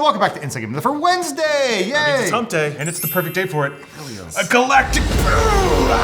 welcome back to Inside Game for Wednesday. Yay! That means it's hump day, and it's the perfect day for it. It really is. A galactic brew!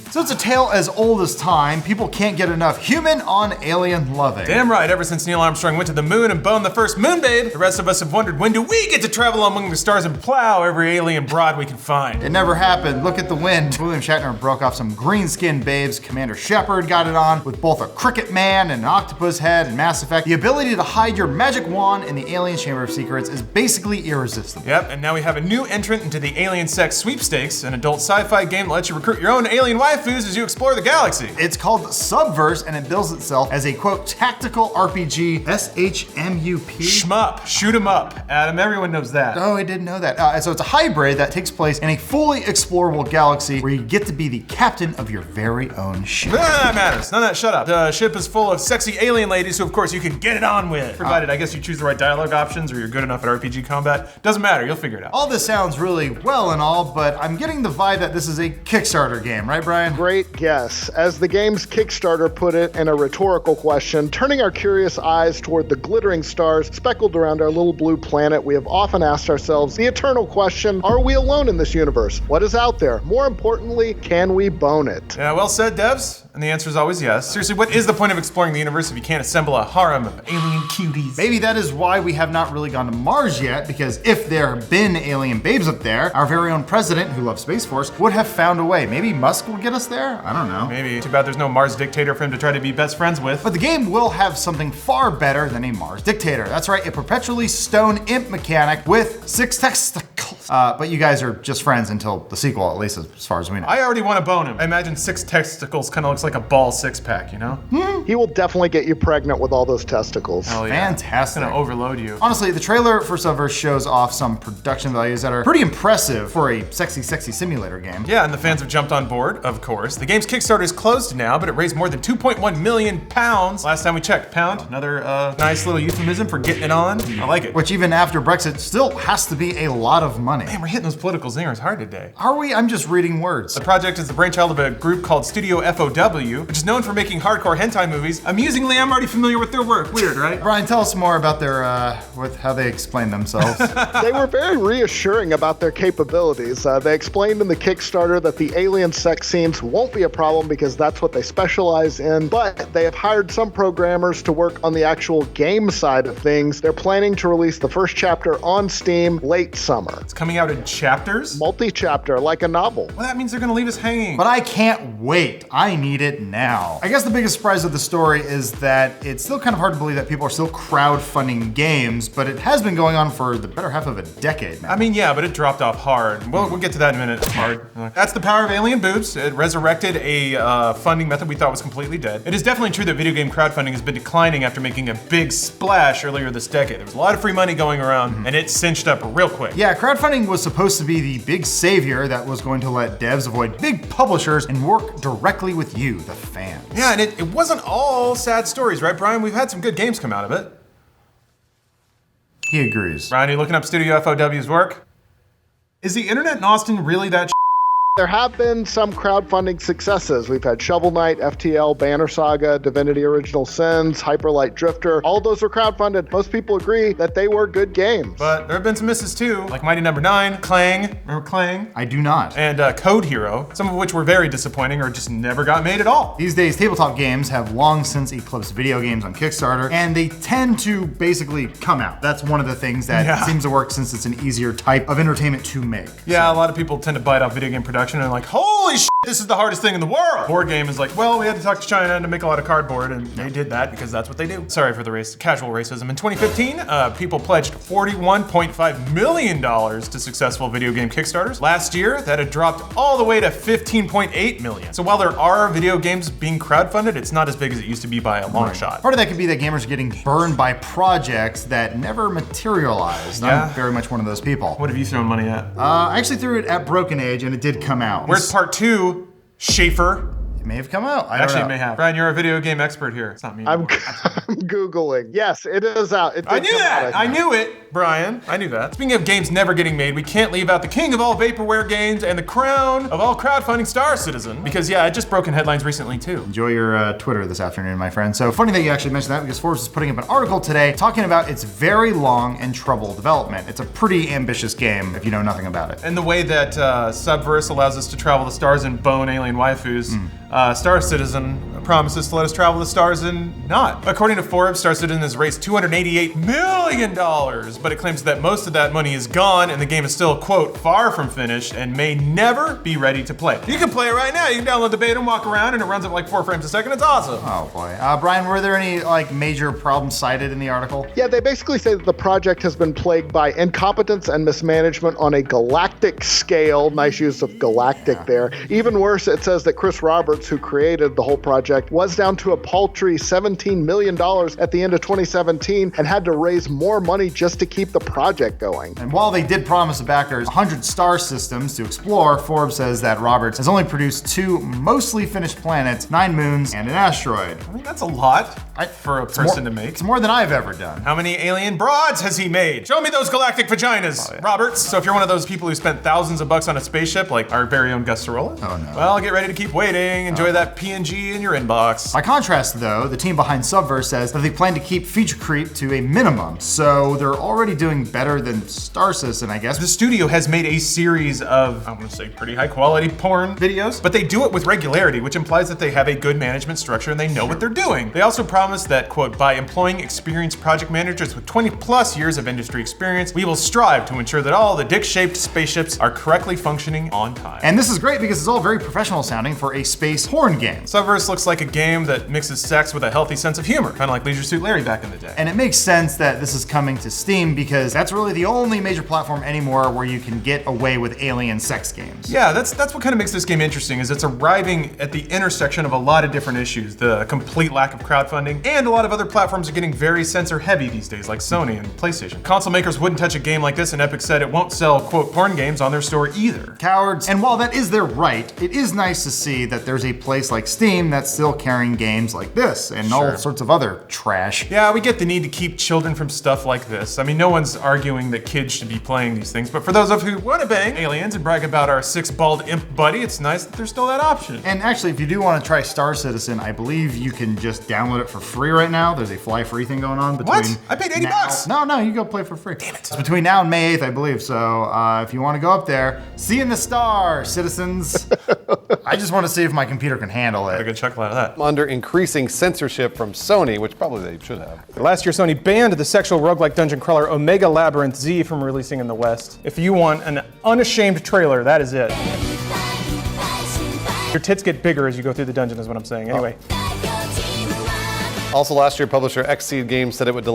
So it's a tale as old as time. People can't get enough human on alien loving. Damn right, ever since Neil Armstrong went to the moon and boned the first moon babe, the rest of us have wondered, when do we get to travel among the stars and plow every alien broad we can find? It never happened. Look at the wind. William Shatner broke off some green-skinned babes. Commander Shepard got it on with both a cricket man and an octopus head in Mass Effect. The ability to hide your magic wand in the alien Chamber of Secrets is basically irresistible. Yep, and now we have a new entrant into the Alien Sex Sweepstakes, an adult sci-fi game that lets you recruit your own alien waifus as you explore the galaxy. It's called Subverse, and it bills itself as a, quote, tactical RPG, SHMUP. Shmup, shoot 'em up. Adam, everyone knows that. Oh, I didn't know that. So it's a hybrid that takes place in a fully explorable galaxy where you get to be the captain of your very own ship. None of that matters. None of that, shut up. The ship is full of sexy alien ladies who, of course, you can get it on with. Provided, I guess, you choose the right dialogue options or you're good enough at RPG combat. Doesn't matter, you'll figure it out. All this sounds really well and all, but I'm getting the vibe that this is a Kickstarter game, right, Brian? Great guess. As the game's Kickstarter put it in a rhetorical question, turning our curious eyes toward the glittering stars speckled around our little blue planet, we have often asked ourselves the eternal question, are we alone in this universe? What is out there? More importantly, can we bone it? Yeah, well said, devs. And the answer is always yes. Seriously, what is the point of exploring the universe if you can't assemble a harem of alien cuties? Maybe that is why we have not really gone to Mars yet, because if there have been alien babes up there, our very own president, who loves Space Force, would have found a way. Maybe Musk will get us there? I don't know. Maybe. Too bad there's no Mars dictator for him to try to be best friends with. But the game will have something far better than a Mars dictator. That's right, a perpetually stone imp mechanic with 6 testicles. But you guys are just friends until the sequel, at least as far as we know. I already want to bone him. I imagine 6 testicles kind of looks like a ball six-pack, you know? He will definitely get you pregnant with all those testicles. Hell yeah. Fantastic. It's gonna overload you. Honestly, the trailer for Subverse shows off some production values that are pretty impressive for a sexy simulator game. Yeah, and the fans have jumped on board, of course. The game's Kickstarter is closed now, but it raised more than 2.1 million pounds. Last time we checked, pound, another nice little euphemism for getting it on. I like it. Which even after Brexit still has to be a lot of money. Man, we're hitting those political zingers hard today. Are we? I'm just reading words. The project is the brainchild of a group called Studio FOW, which is known for making hardcore hentai movies. Amusingly, I'm already familiar with their work. Weird, right? Brian, tell us more about their, with how they explain themselves. They were very reassuring about their capabilities. They explained in the Kickstarter that the alien sex scenes won't be a problem because that's what they specialize in, but they have hired some programmers to work on the actual game side of things. They're planning to release the first chapter on Steam late summer. It's coming out in chapters? Multi-chapter, like a novel. Well, that means they're gonna leave us hanging. But I can't wait. I need it now. I guess the biggest surprise of the story is that it's still kind of hard to believe that people are still crowdfunding games, but it has been going on for the better half of a decade now. I mean, yeah, but it dropped off hard. We'll get to that in a minute. Hard. That's the power of Alien Boobs. It resurrected a funding method we thought was completely dead. It is definitely true that video game crowdfunding has been declining after making a big splash earlier this decade. There was a lot of free money going around, and it cinched up real quick. Yeah, crowdfunding was supposed to be the big savior that was going to let devs avoid big publishers and work directly with you, the fans. Yeah, and it wasn't all sad stories, right, Brian? We've had some good games come out of it. He agrees. Brian, are you looking up Studio FOW's work? Is the internet in Austin really that There have been some crowdfunding successes. We've had Shovel Knight, FTL, Banner Saga, Divinity Original Sins, Hyperlight Drifter. All those were crowdfunded. Most people agree that they were good games. But there have been some misses too, like Mighty Number 9, Clang, remember Clang? I do not. And Code Hero, some of which were very disappointing or just never got made at all. These days, tabletop games have long since eclipsed video games on Kickstarter, and they tend to basically come out. That's one of the things that seems to work since it's an easier type of entertainment to make. Yeah, a lot of people tend to bite off video game production and like, holy shit, this is the hardest thing in the world. Board game is like, well, we had to talk to China to make a lot of cardboard, and they did that because that's what they do. Sorry for the casual racism. In 2015, people pledged $41.5 million to successful video game Kickstarters. Last year, that had dropped all the way to $15.8 million. So while there are video games being crowdfunded, it's not as big as it used to be by a long shot. Part of that could be that gamers are getting burned by projects that never materialized. I'm very much one of those people. What have you thrown money at? I actually threw it at Broken Age, and it did come out. Where's part 2, Schaefer? It may have come out. I Actually, don't it know. may have. Brian, you're a video game expert here. It's not me I'm anymore. Googling. Yes, it is out. It I did knew come that. out, I think. knew it, Brian. I knew that. Speaking of games never getting made, we can't leave out the king of all vaporware games and the crown of all crowdfunding Star Citizen. Because yeah, it just broke in headlines recently too. Enjoy your Twitter this afternoon, my friend. So funny that you actually mentioned that because Forbes is putting up an article today talking about its very long and troubled development. It's a pretty ambitious game if you know nothing about it. And the way that Subverse allows us to travel the stars and bone alien waifus, Star Citizen promises to let us travel the stars and not. According to Forbes, Star Citizen has raised $288 million, but it claims that most of that money is gone and the game is still, quote, far from finished and may never be ready to play. You can play it right now. You can download the beta and walk around and it runs at like 4 frames a second. It's awesome. Oh boy. Brian, were there any like major problems cited in the article? Yeah, they basically say that the project has been plagued by incompetence and mismanagement on a galactic scale. Nice use of galactic there. Even worse, it says that Chris Roberts, who created the whole project, was down to a paltry $17 million at the end of 2017 and had to raise more money just to keep the project going. And while they did promise the backers 100 star systems to explore, Forbes says that Roberts has only produced 2 mostly finished planets, 9 moons, and an asteroid. I mean, that's a lot for a person to make. It's more than I've ever done. How many alien broads has he made? Show me those galactic vaginas, Roberts. So if you're one of those people who spent thousands of bucks on a spaceship, like our very own Gus Sorolla, Oh, no. well, get ready to keep waiting. Enjoy that PNG in your inbox. By contrast, though, the team behind Subverse says that they plan to keep feature creep to a minimum, so they're already doing better than Star Citizen, I guess. The studio has made a series of, I'm gonna say pretty high quality porn videos, but they do it with regularity, which implies that they have a good management structure and they know what they're doing. They also promise that, quote, by employing experienced project managers with 20 plus years of industry experience, we will strive to ensure that all the dick-shaped spaceships are correctly functioning on time. And this is great because it's all very professional sounding for a space porn game. Subverse looks like a game that mixes sex with a healthy sense of humor, kind of like Leisure Suit Larry back in the day. And it makes sense that this is coming to Steam because that's really the only major platform anymore where you can get away with alien sex games. Yeah, that's what kind of makes this game interesting, is it's arriving at the intersection of a lot of different issues. The complete lack of crowdfunding, and a lot of other platforms are getting very censor heavy these days, like Sony and PlayStation. Console makers wouldn't touch a game like this, and Epic said it won't sell, quote, porn games on their store either. Cowards. And while that is their right, it is nice to see that there's a place like Steam that's still carrying games like this and all sorts of other trash. Yeah, we get the need to keep children from stuff like this. I mean, no one's arguing that kids should be playing these things, but for those of you who want to bang aliens and brag about our 6 bald imp buddy, it's nice that there's still that option. And actually, if you do want to try Star Citizen, I believe you can just download it for free right now. There's a fly free thing going on between. What? I paid 80 bucks. No, you go play for free. Damn it. It's between now and May 8th, I believe. So if you want to go up there, see you in the star, citizens. I just want to see if my computer can handle Got a it. good chuckle out of that. Under increasing censorship from Sony, which probably they should have. Last year, Sony banned the sexual roguelike dungeon crawler Omega Labyrinth Z from releasing in the West. If you want an unashamed trailer, that is it. Your tits get bigger as you go through the dungeon, is what I'm saying. Anyway. Also last year, publisher Xseed Games said it would